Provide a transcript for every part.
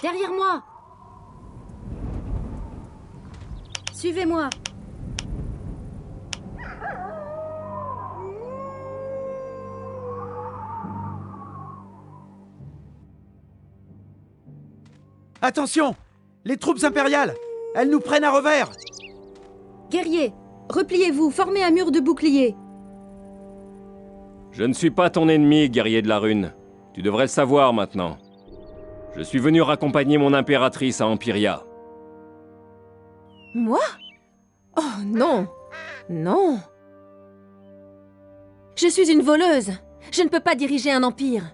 Derrière moi! Suivez-moi! Attention! Les troupes impériales! Elles nous prennent à revers! Guerriers, repliez-vous, formez un mur de boucliers. Je ne suis pas ton ennemi, guerrier de la rune. Tu devrais le savoir maintenant. Je suis venu raccompagner mon impératrice à Empyria. Moi? Oh non! Non! Je suis une voleuse. Je ne peux pas diriger un empire.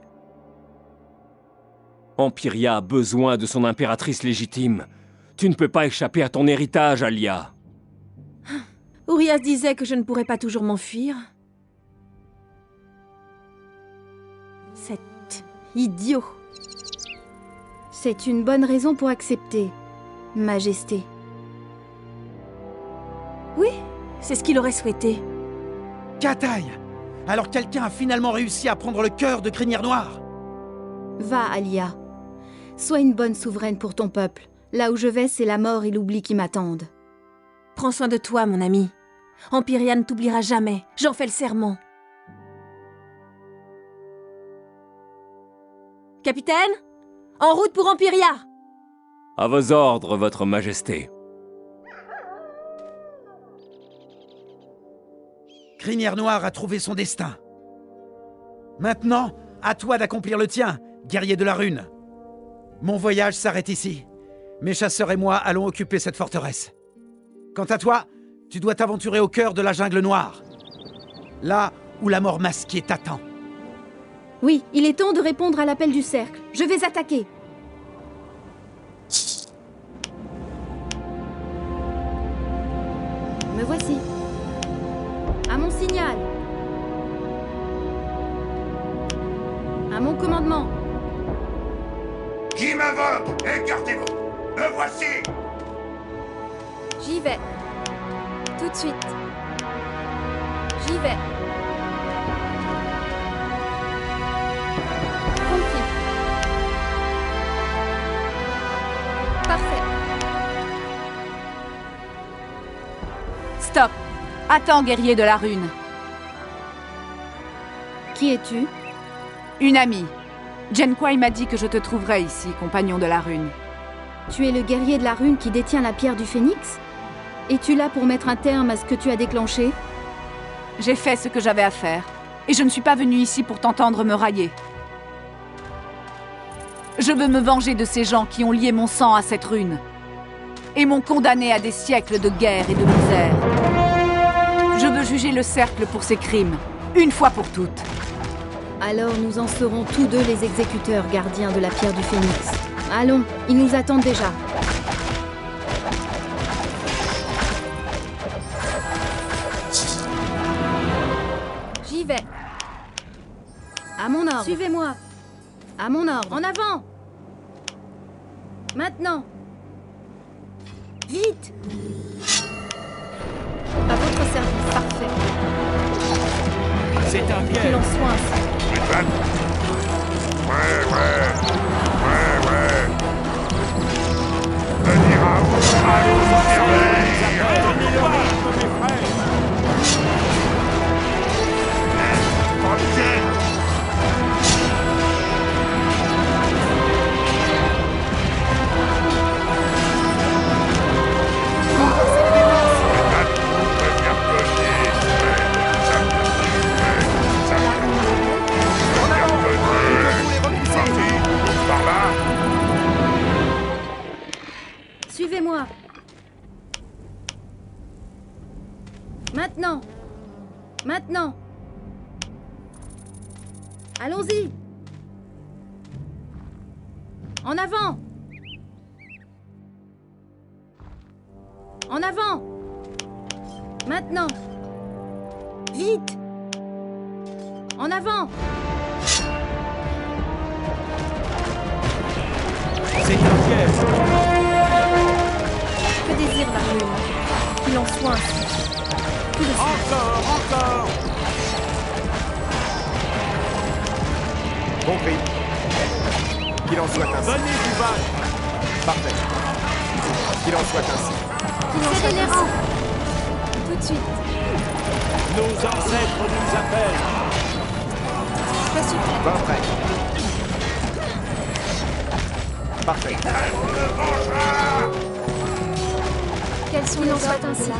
Empyria a besoin de son impératrice légitime. Tu ne peux pas échapper à ton héritage, Alia. Urias disait que je ne pourrais pas toujours m'enfuir. Cet idiot. C'est une bonne raison pour accepter, Majesté. Oui, c'est ce qu'il aurait souhaité. Kataï! Alors quelqu'un a finalement réussi à prendre le cœur de Crinière Noire! Va, Alia. Sois une bonne souveraine pour ton peuple. Là où je vais, c'est la mort et l'oubli qui m'attendent. Prends soin de toi, mon ami. Empyria ne t'oubliera jamais. J'en fais le serment. Capitaine, en route pour Empyria! À vos ordres, votre majesté. Crinière Noire a trouvé son destin. Maintenant, à toi d'accomplir le tien, guerrier de la rune. Mon voyage s'arrête ici. Mes chasseurs et moi allons occuper cette forteresse. Quant à toi, tu dois t'aventurer au cœur de la jungle noire. Là où la mort masquée t'attend. Oui, il est temps de répondre à l'appel du cercle. Je vais attaquer. Me voici. À mon signal. À mon commandement. Qui m'invoque? Écartez-vous! Me voici! J'y vais. Tout de suite. J'y vais. Compris. Parfait. Stop! Attends, guerrier de la rune. Qui es-tu? Une amie. Genquai m'a dit que je te trouverais ici, compagnon de la rune. Tu es le guerrier de la rune qui détient la pierre du phénix? Es-tu là pour mettre un terme à ce que tu as déclenché? J'ai fait ce que j'avais à faire, et je ne suis pas venu ici pour t'entendre me railler. Je veux me venger de ces gens qui ont lié mon sang à cette rune, et m'ont condamné à des siècles de guerre et de misère. Je veux juger le cercle pour ses crimes, une fois pour toutes. Alors nous en serons tous deux les exécuteurs gardiens de la pierre du phénix. Allons, ils nous attendent déjà. J'y vais. À mon ordre. Suivez-moi. À mon ordre. En avant. Maintenant. Vite. À votre service. Parfait. C'est un Qu'il piège. en soit ainsi. Ouais. Venir à vous merveilles! Suivez-moi. Maintenant. Maintenant. Allons-y. En avant. En avant. Maintenant. Vite. En avant. C'est un piège. Que désire la rune? Qu'il en soit ainsi. Tout de suite. Encore! Compris. Qu'il en soit ainsi. Venez du bas. Parfait. Qu'il en soit ainsi. Serrez les rangs. Tout de suite. Nos ancêtres nous appellent. Je suis prête. Pas prêt. Parfait. Quels sont les ordres ainsi?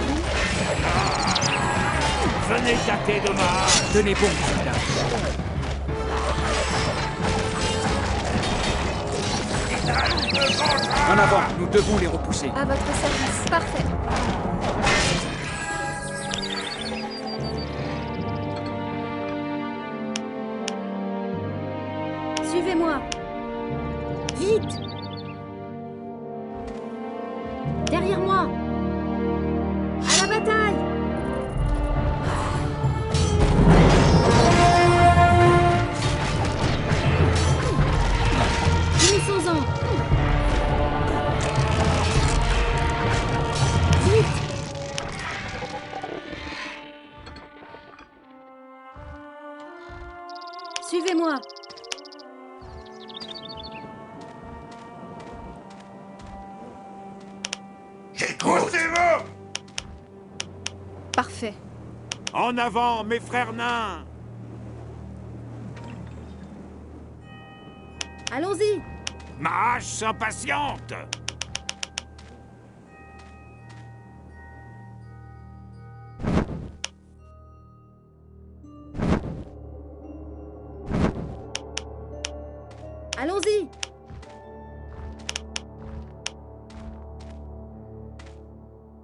Venez tâter de marche. Tenez bon, soldat. En avant, nous devons les repousser. À votre service. Parfait. Suivez-moi. Vite. Derrière moi. À la bataille. Finissons-en. Vite. Suivez-moi. Poussez-vous! Parfait. En avant, mes frères nains! Allons-y. Ma hache s'impatiente! Allons-y.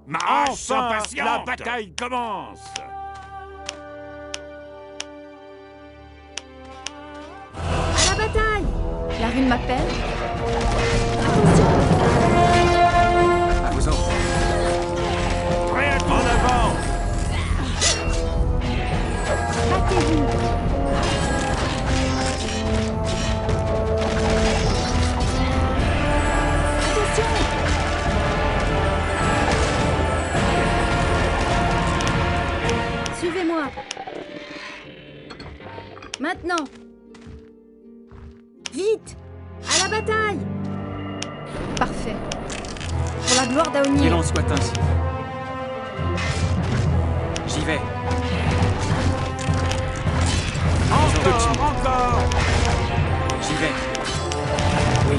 Ma hache s'impatiente! La bataille commence! À la bataille. La rune m'appelle. Attention. À vos ordres. Prêt à en avant! Battez-vous. Attention. Suivez-moi. Maintenant. Vite. À la bataille. Parfait. Pour la gloire Qu'il d'Aonir. en soit ainsi. J'y vais. Encore! J'y vais. Oui.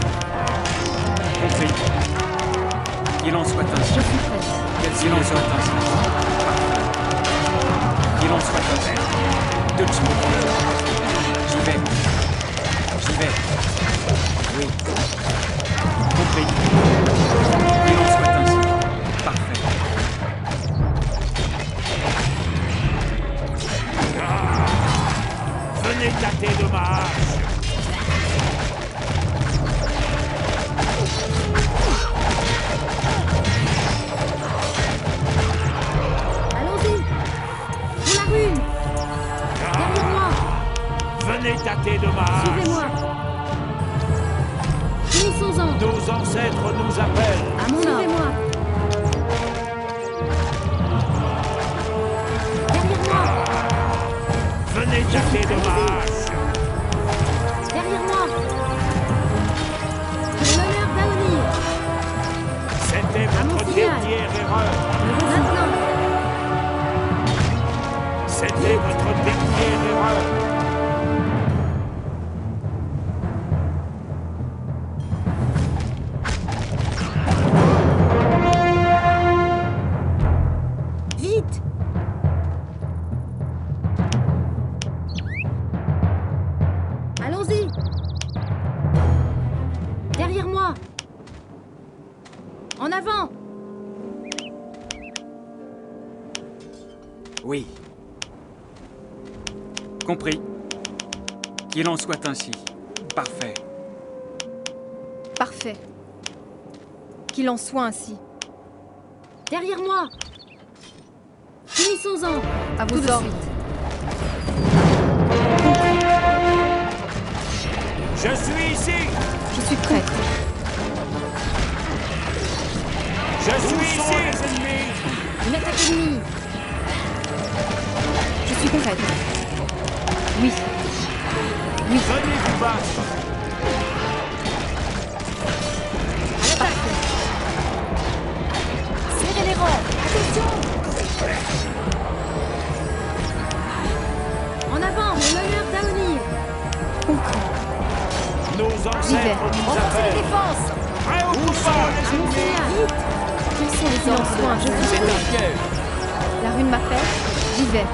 Compris. Qu'il en soit ainsi. Je suis prête. Qu'il en soit ainsi. Qu'il en soit ainsi. Tout de suite. J'y vais. J'y vais. Oui. Compris. Qu'il en soit ainsi. Parfait. Venez tâter de ma hache! Allons-y. Pour la rune. Derrière moi. Venez tâter de ma hache! Suivez-moi. Finissons-en. Nos ancêtres nous appellent! À mon ordre. Suivez-moi. Derrière moi. Venez tâter de ma Allez-y. hache! Derrière moi. Pour l'honneur d'Aonir. C'était mon votre signal. dernière erreur! Maintenant. C'était votre dernière erreur! Vite. Allons-y. Derrière moi. En avant. Oui. Compris. Qu'il en soit ainsi. Parfait. Parfait. Qu'il en soit ainsi. Derrière moi. Finissons-en. À vos ordres. Je suis ici! Je suis prête. Je suis ici! Les ennemis! Une attaque ennemie. Je suis prête. Oui. Oui. Venez vous battre! À l'attaque. Renforcez les défenses. Prêt au combat, les ennemis. Quels sont les ordres? Je vous C'est un piège. La rune m'appelle. J'y vais.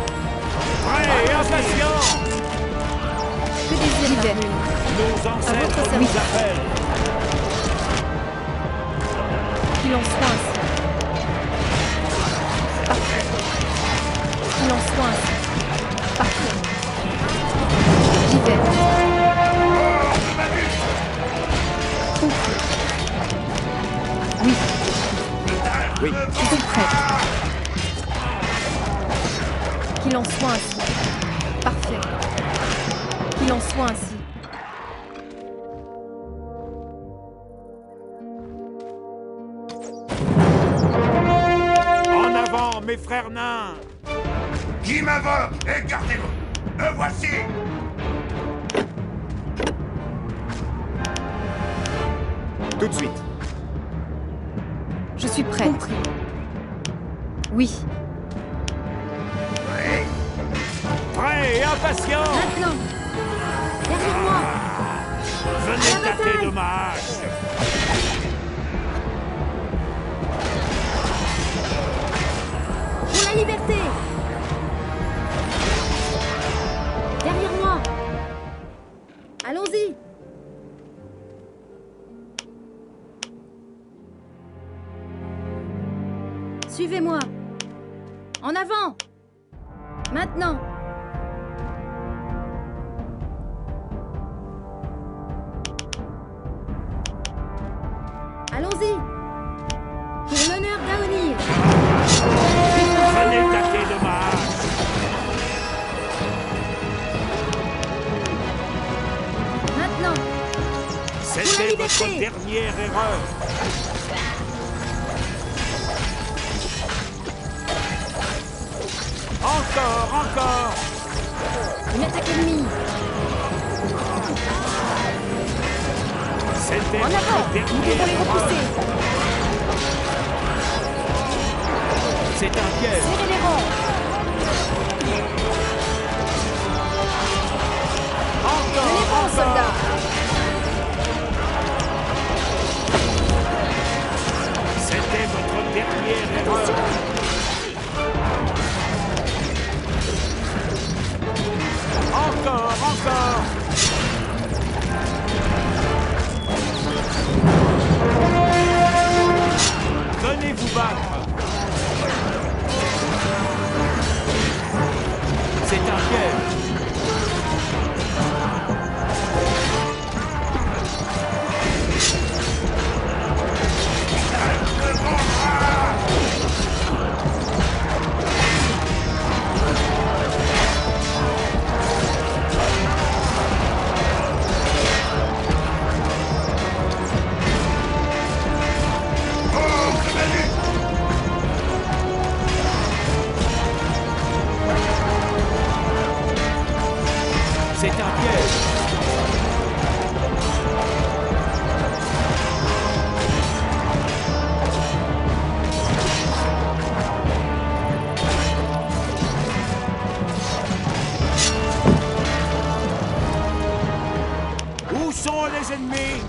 Prêt et impatient. Que désire la rune? Nos ancêtres nous appellent. Qu'il en soit ainsi. Parfait. Qu'il en soit ainsi. Parfait. J'y vais. Oui. Oui. Je suis prête. Qu'il en soit ainsi. Parfait. Qu'il en soit ainsi. En avant, mes frères nains. Qui m'invoque? Écartez-vous! Me voici! Tout de suite. Je suis prête. Oui. Prêt et impatient. Maintenant. Derrière moi. Venez tâter de ma hache. Pour la liberté. Derrière moi. Allons-y. Suivez-moi. En avant. Maintenant. Allons-y. Pour l'honneur d'Aonir. Venez tâter de ma hache. Maintenant. C'était liberté. votre dernière erreur. Encore. Une attaque ennemie. C'était En avant. votre Nous devons dernière les erreur. repousser. C'est un piège. Serrez les rangs. Tenez bon, soldats. C'était votre dernière erreur. Encore. Venez vous battre. C'est un piège. C'est un piège. Où sont les ennemis?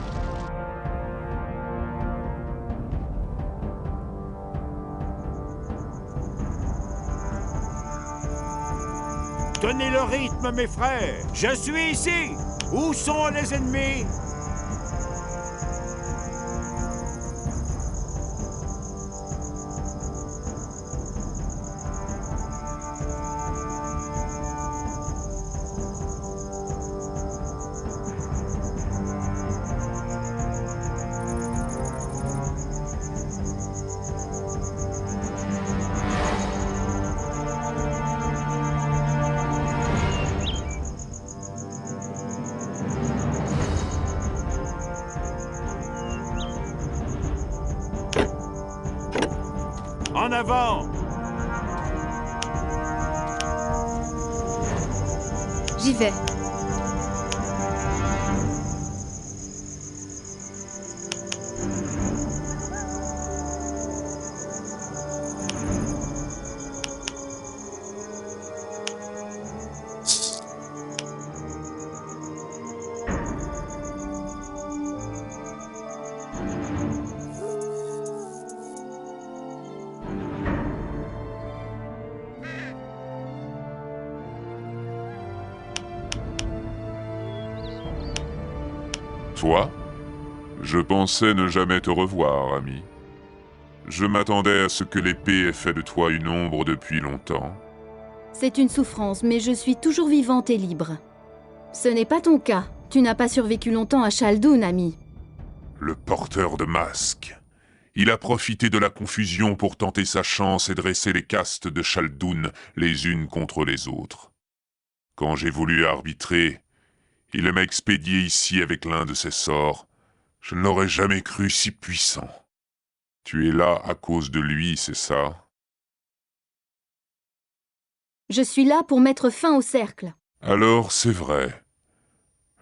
Tenez le rythme, mes frères. Je suis ici. Où sont les ennemis? En avant! J'y vais. Toi? Je pensais ne jamais te revoir, ami. Je m'attendais à ce que l'épée ait fait de toi une ombre depuis longtemps. C'est une souffrance, mais je suis toujours vivante et libre. Ce n'est pas ton cas. Tu n'as pas survécu longtemps à Chaldun, ami. Le porteur de masque. Il a profité de la confusion pour tenter sa chance et dresser les castes de Chaldun les unes contre les autres. Quand j'ai voulu arbitrer, il m'a expédié ici avec l'un de ses sorts. Je ne l'aurais jamais cru si puissant. Tu es là à cause de lui, c'est ça? Je suis là pour mettre fin au cercle. Alors c'est vrai.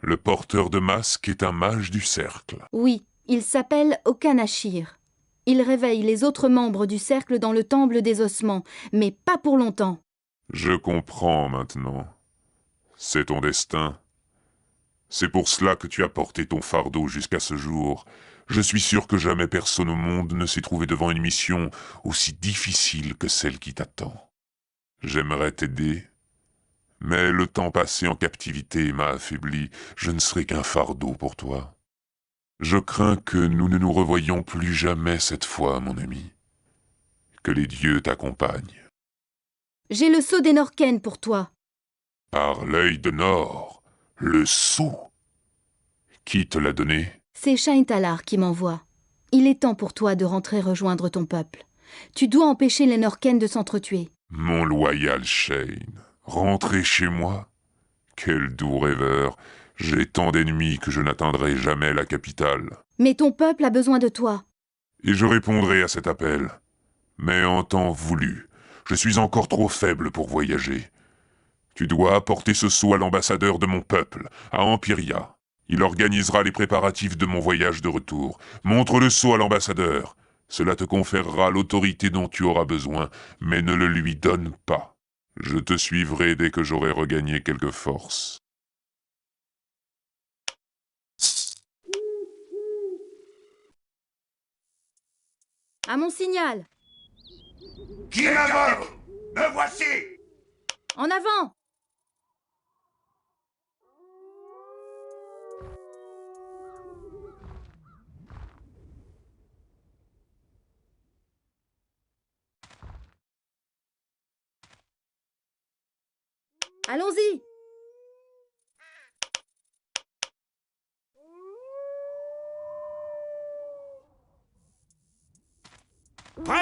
Le porteur de masque est un mage du cercle. Oui, il s'appelle Okanashir. Il réveille les autres membres du cercle dans le temple des ossements, mais pas pour longtemps. Je comprends maintenant. C'est ton destin. C'est pour cela que tu as porté ton fardeau jusqu'à ce jour. Je suis sûr que jamais personne au monde ne s'est trouvé devant une mission aussi difficile que celle qui t'attend. J'aimerais t'aider, mais le temps passé en captivité m'a affaibli. Je ne serai qu'un fardeau pour toi. Je crains que nous ne nous revoyions plus jamais cette fois, mon ami. Que les dieux t'accompagnent. J'ai le sceau des Norken pour toi. Par l'œil de Nord, le sceau. Qui te l'a donné? C'est Shaintalar qui m'envoie. Il est temps pour toi de rentrer rejoindre ton peuple. Tu dois empêcher les Norken de s'entretuer. Mon loyal Shane, rentrer chez moi? Quel doux rêveur. J'ai tant d'ennemis que je n'atteindrai jamais la capitale. Mais ton peuple a besoin de toi. Et je répondrai à cet appel. Mais en temps voulu, je suis encore trop faible pour voyager. Tu dois apporter ce sceau à l'ambassadeur de mon peuple, à Empyria. Il organisera les préparatifs de mon voyage de retour. Montre le sceau à l'ambassadeur. Cela te conférera l'autorité dont tu auras besoin, mais ne le lui donne pas. Je te suivrai dès que j'aurai regagné quelques forces. À mon signal. Qui m'invoque? Me voici! En avant! Allons-y!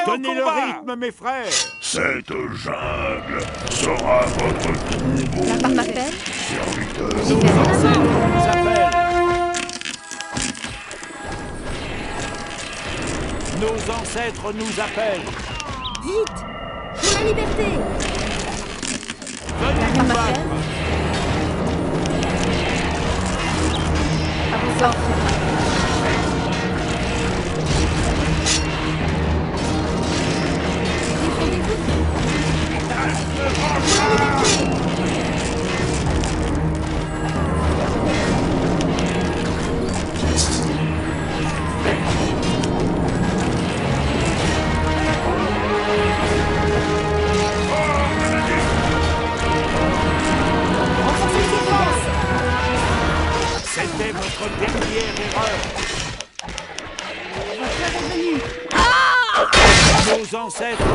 Donnez le rythme, mes frères! Cette jungle sera votre tombeau. La part m'appelle. Nos ancêtres nous appellent! Nos ancêtres nous appellent! Vite! Pour la liberté! Venez La nous part battre! m'appelle. À vos ordres. C'était votre dernière erreur! Votre heure est venue. Nos ancêtres...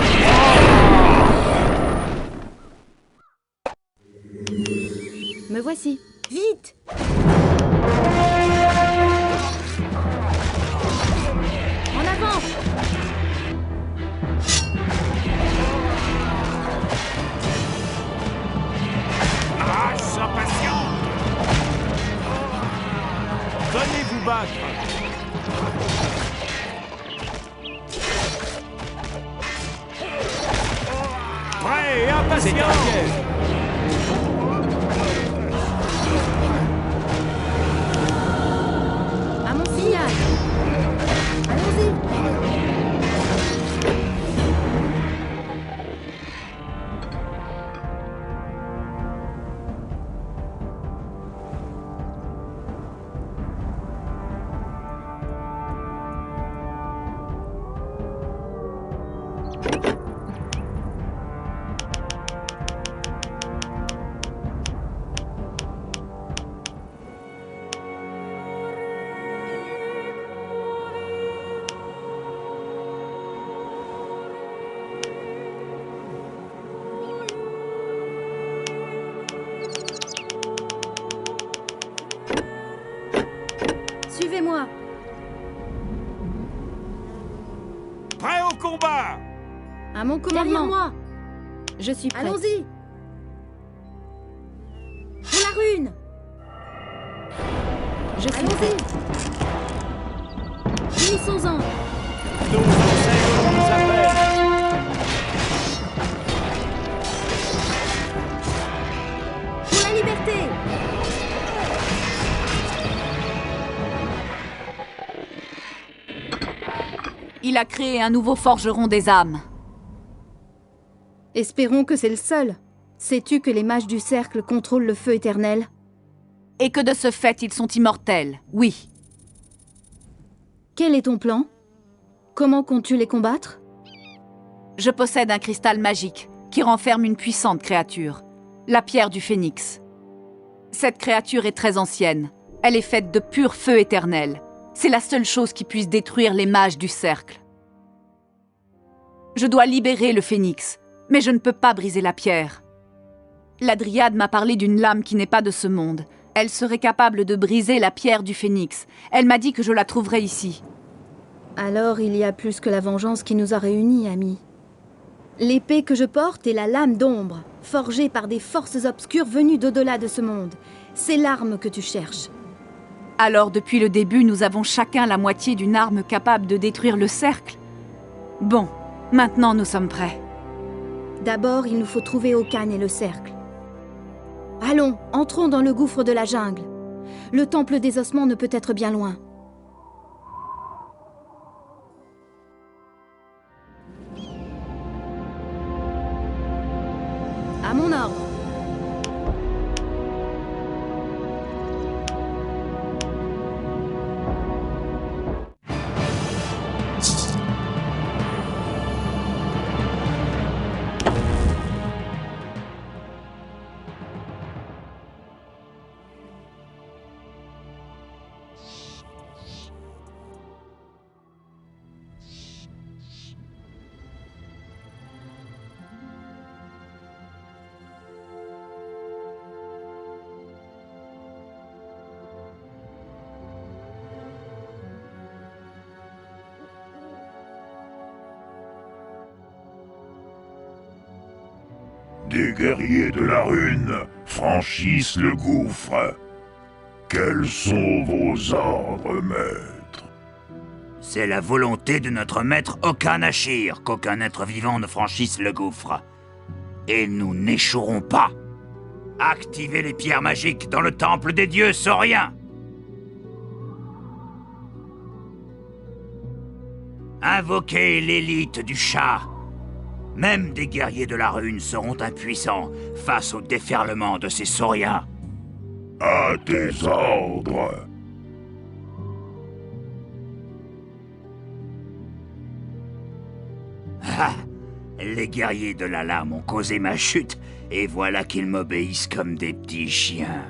Me voici. Vite! En avant! Race impatiente! Venez vous battre! Prêt et impatient! À mon signal. Allons-y. Suivez-moi. Prêt au combat! À mon commandement. Derrière moi. Je suis prête. Allons-y. Pour la rune. Je suis prête. Finissons-en. Nos ancêtres nous appellent. Pour la liberté. Il a créé un nouveau forgeron des âmes. Espérons que c'est le seul. Sais-tu que les mages du cercle contrôlent le feu éternel? Et que de ce fait, ils sont immortels, oui. Quel est ton plan? Comment comptes-tu les combattre? Je possède un cristal magique qui renferme une puissante créature, la pierre du phénix. Cette créature est très ancienne. Elle est faite de pur feu éternel. C'est la seule chose qui puisse détruire les mages du cercle. Je dois libérer le phénix, mais je ne peux pas briser la pierre. La dryade m'a parlé d'une lame qui n'est pas de ce monde. Elle serait capable de briser la pierre du phénix. Elle m'a dit que je la trouverais ici. Alors il y a plus que la vengeance qui nous a réunis, amis. L'épée que je porte est la lame d'ombre, forgée par des forces obscures venues d'au-delà de ce monde. C'est l'arme que tu cherches. Alors depuis le début, nous avons chacun la moitié d'une arme capable de détruire le cercle. Bon, maintenant nous sommes prêts. D'abord, il nous faut trouver Okan et le cercle. Allons, entrons dans le gouffre de la jungle. Le temple des ossements ne peut être bien loin. À mon ordre. Des guerriers de la rune franchissent le gouffre. Quels sont vos ordres, maître? C'est la volonté de notre maître Okan Ashir qu'aucun être vivant ne franchisse le gouffre. Et nous n'échouerons pas. Activez les pierres magiques dans le temple des dieux sauriens. Invoquez l'élite du chat. Même des guerriers de la rune seront impuissants face au déferlement de ces sauriens. À tes ordres. Ah, les guerriers de la lame ont causé ma chute, et voilà qu'ils m'obéissent comme des petits chiens.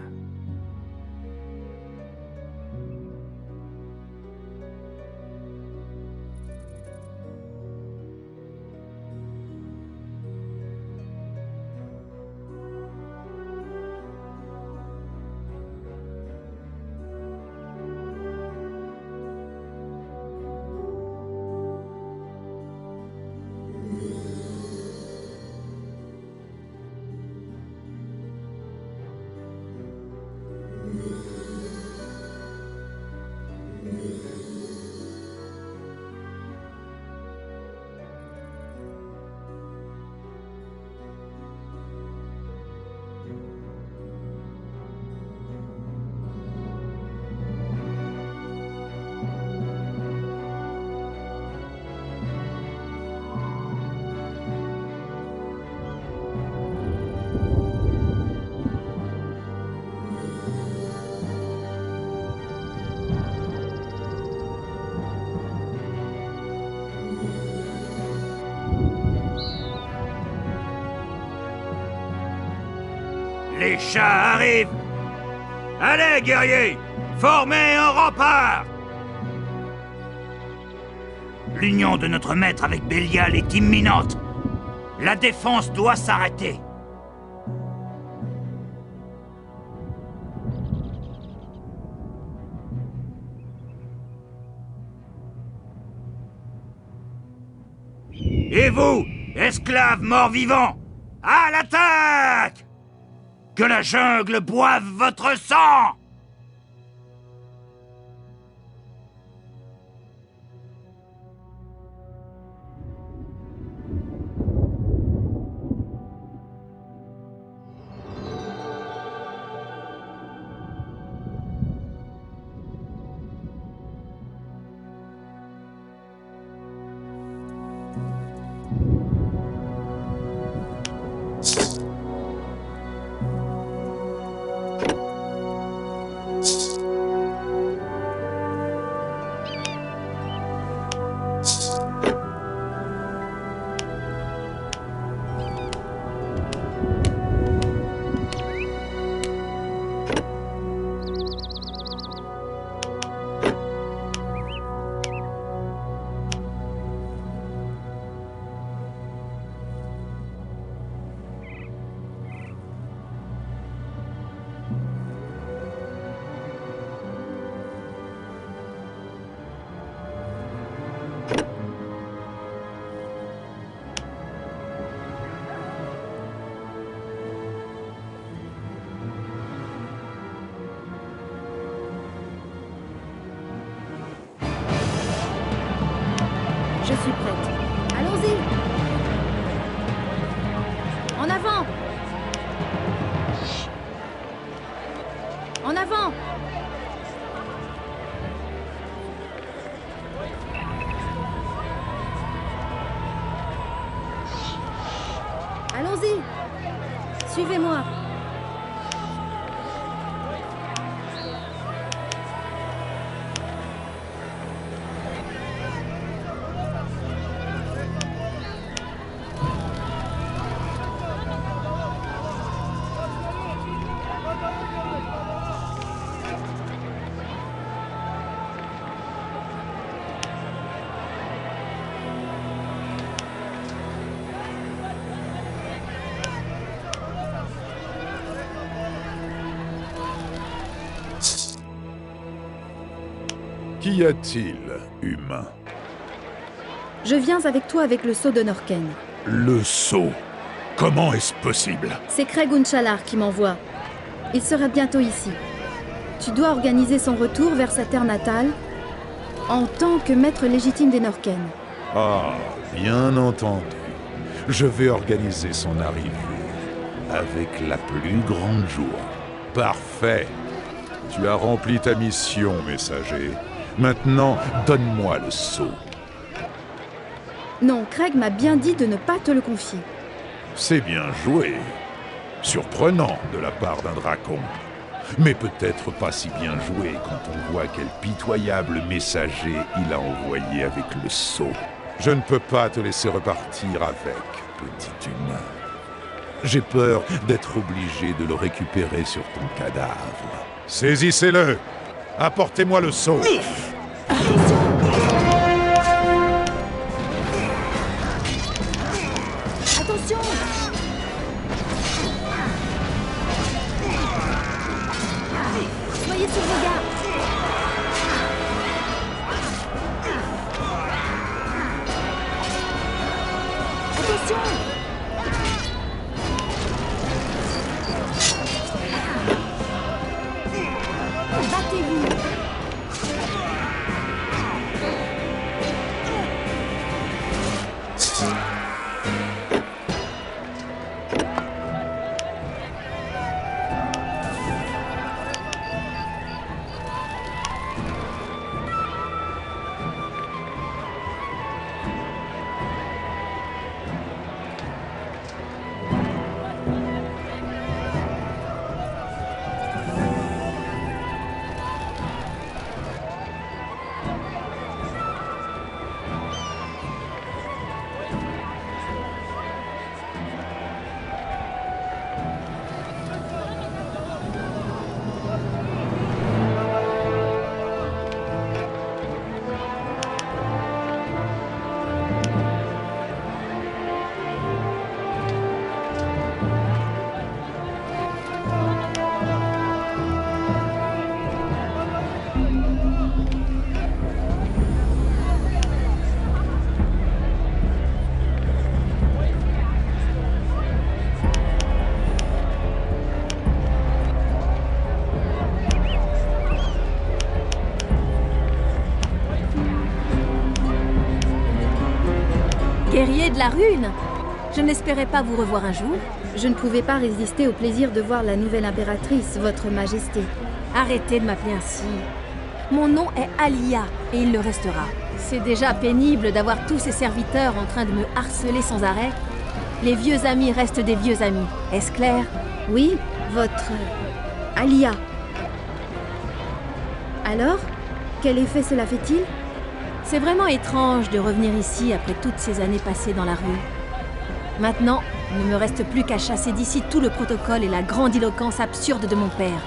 Les chats arrivent! Allez, guerriers! Formez un rempart! L'union de notre maître avec Bélial est imminente. La défense doit s'arrêter. Et vous, esclaves morts-vivants, à l'attaque! Que la jungle boive votre sang! Je suis prête. Allons-y! En avant! En avant! Allons-y! Suivez-moi! Qu'y a-t-il, humain? Je viens avec toi avec le sceau de Norken. Le sceau? Comment est-ce possible? C'est Craig Unshalar qui m'envoie. Il sera bientôt ici. Tu dois organiser son retour vers sa terre natale en tant que maître légitime des Norken. Ah, bien entendu. Je vais organiser son arrivée avec la plus grande joie. Parfait. Tu as rempli ta mission, messager. Maintenant, donne-moi le sceau. Non, Craig m'a bien dit de ne pas te le confier. C'est bien joué. Surprenant de la part d'un dracon. Mais peut-être pas si bien joué quand on voit quel pitoyable messager il a envoyé avec le sceau. Je ne peux pas te laisser repartir avec, petit humain. J'ai peur d'être obligé de le récupérer sur ton cadavre. Saisissez-le! Apportez-moi le sceau! Attention! Soyez sur vos gardes! Attention! Battez-vous! Guerrier de la Rune! Je n'espérais pas vous revoir un jour. Je ne pouvais pas résister au plaisir de voir la nouvelle impératrice, votre majesté. Arrêtez de m'appeler ainsi. Mon nom est Alia, et il le restera. C'est déjà pénible d'avoir tous ces serviteurs en train de me harceler sans arrêt. Les vieux amis restent des vieux amis, est-ce clair? Oui, votre... Alia. Alors, quel effet cela fait-il? C'est vraiment étrange de revenir ici après toutes ces années passées dans la rue. Maintenant, il ne me reste plus qu'à chasser d'ici tout le protocole et la grandiloquence absurde de mon père.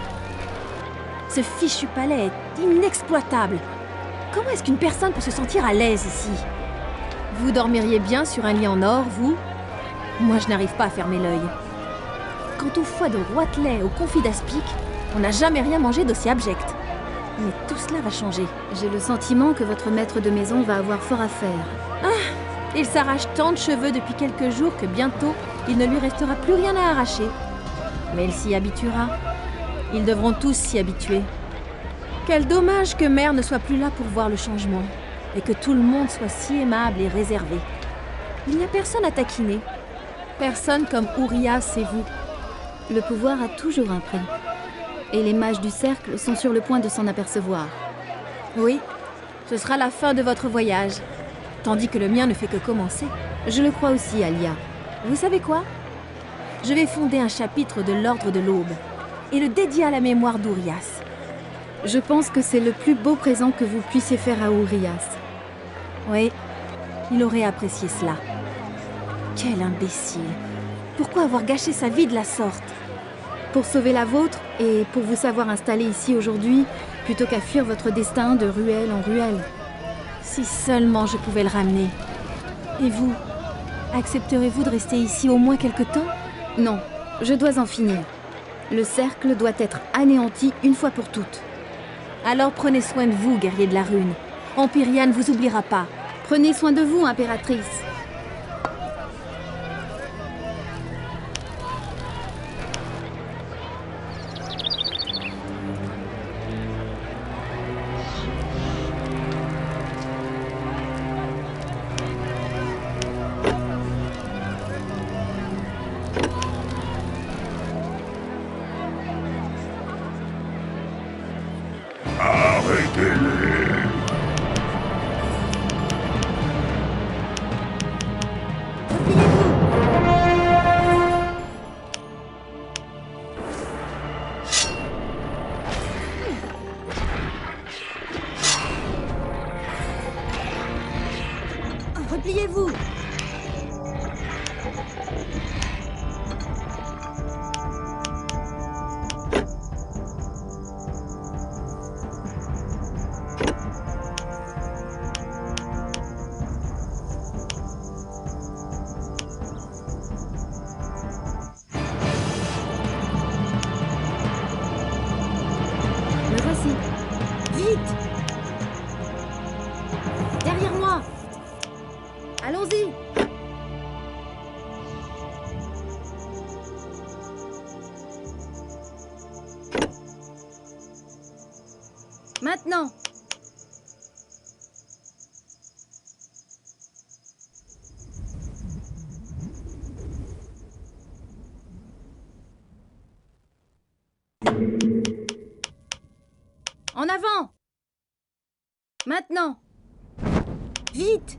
Ce fichu palais est inexploitable. Comment est-ce qu'une personne peut se sentir à l'aise ici? Vous dormiriez bien sur un lit en or, vous? Moi, je n'arrive pas à fermer l'œil. Quant au foie de Roitelet, au confit d'aspic, on n'a jamais rien mangé d'aussi abject. Mais tout cela va changer. J'ai le sentiment que votre maître de maison va avoir fort à faire. Ah, il s'arrache tant de cheveux depuis quelques jours que bientôt, il ne lui restera plus rien à arracher. Mais il s'y habituera. Ils devront tous s'y habituer. Quel dommage que Mère ne soit plus là pour voir le changement, et que tout le monde soit si aimable et réservé. Il n'y a personne à taquiner. Personne comme Urias et vous. Le pouvoir a toujours un prix. Et les mages du cercle sont sur le point de s'en apercevoir. Oui, ce sera la fin de votre voyage, tandis que le mien ne fait que commencer. Je le crois aussi, Alia. Vous savez quoi? Je vais fonder un chapitre de l'Ordre de l'Aube, et le dédier à la mémoire d'Urias. Je pense que c'est le plus beau présent que vous puissiez faire à Urias. Oui, il aurait apprécié cela. Quel imbécile! Pourquoi avoir gâché sa vie de la sorte? Pour sauver la vôtre et pour vous savoir installé ici aujourd'hui, plutôt qu'à fuir votre destin de ruelle en ruelle. Si seulement je pouvais le ramener. Et vous, accepterez-vous de rester ici au moins quelque temps? Non, je dois en finir. Le cercle doit être anéanti une fois pour toutes. Alors prenez soin de vous, guerrier de la Rune. Empyrian ne vous oubliera pas. Prenez soin de vous, impératrice. Repliez-vous! Me voici. Vite! Derrière moi! Allons-y! Maintenant! En avant! Maintenant! Vite!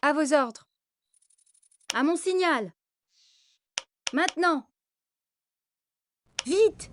À vos ordres. À mon signal. Maintenant. Vite!